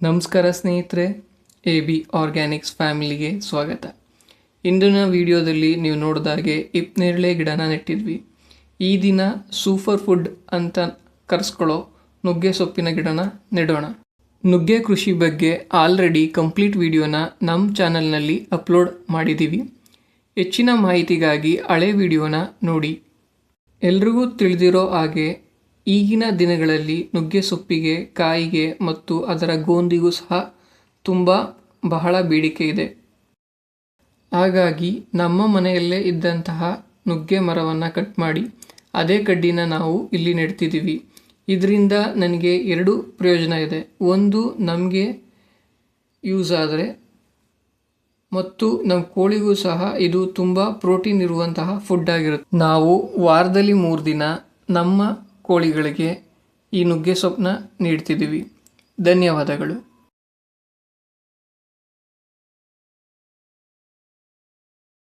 ನಮಸ್ಕಾರ ಸ್ನೇಹಿತರೆ, AB Organics ಫ್ಯಾಮಿಲಿಗೆ ಸ್ವಾಗತ. ಇಂದಿನ ವಿಡಿಯೋದಲ್ಲಿ ನೀವು ನೋಡಿದಾಗೆ ನೇರಳೆ ಗಿಡನ ನೆಟ್ಟಿದ್ವಿ. ಈ ದಿನ ಸೂಪರ್ ಫುಡ್ ಅಂತ ಕರೆಸ್ಕೊಳ್ಳೋ ನುಗ್ಗೆ ಸೊಪ್ಪಿನ ಗಿಡನ ನೆಡೋಣ. ನುಗ್ಗೆ ಕೃಷಿ ಬಗ್ಗೆ ಆಲ್ರೆಡಿ ಕಂಪ್ಲೀಟ್ ವಿಡಿಯೋನ ನಮ್ಮ ಚಾನಲ್ನಲ್ಲಿ ಅಪ್ಲೋಡ್ ಮಾಡಿದ್ದೀವಿ. ಹೆಚ್ಚಿನ ಮಾಹಿತಿಗಾಗಿ ಹಳೆ ವಿಡಿಯೋನ ನೋಡಿ. ಎಲ್ರಿಗೂ ತಿಳಿದಿರೋ ಹಾಗೆ ಈಗಿನ ದಿನಗಳಲ್ಲಿ ನುಗ್ಗೆ ಸೊಪ್ಪಿಗೆ, ಕಾಯಿಗೆ ಮತ್ತು ಅದರ ಗೋಂದಿಗೂ ಸಹ ಬಹಳ ಬೇಡಿಕೆ ಇದೆ. ಹಾಗಾಗಿ ನಮ್ಮ ಮನೆಯಲ್ಲೇ ಇದ್ದಂತಹ ನುಗ್ಗೆ ಮರವನ್ನು ಕಟ್ ಮಾಡಿ ಅದೇ ಕಡ್ಡಿನ ನಾವು ಇಲ್ಲಿ ನೆಡ್ತಿದ್ದೀವಿ. ಇದರಿಂದ ನನಗೆ ಎರಡು ಪ್ರಯೋಜನ ಇದೆ. ಒಂದು, ನಮಗೆ ಯೂಸ್ ಆದರೆ, ಮತ್ತು ನಮ್ಮ ಕೋಳಿಗೂ ಸಹ ಇದು ತುಂಬ ಪ್ರೋಟೀನ್ ಇರುವಂತಹ ಫುಡ್ ಆಗಿರುತ್ತೆ. ನಾವು ವಾರದಲ್ಲಿ 3 ದಿನ ನಮ್ಮ ಕೋಳಿಗಳಿಗೆ ಈ ನುಗ್ಗೆ ಸೊಪ್ಪನ್ನ ನೀಡ್ತಿದ್ದೀವಿ. ಧನ್ಯವಾದಗಳು.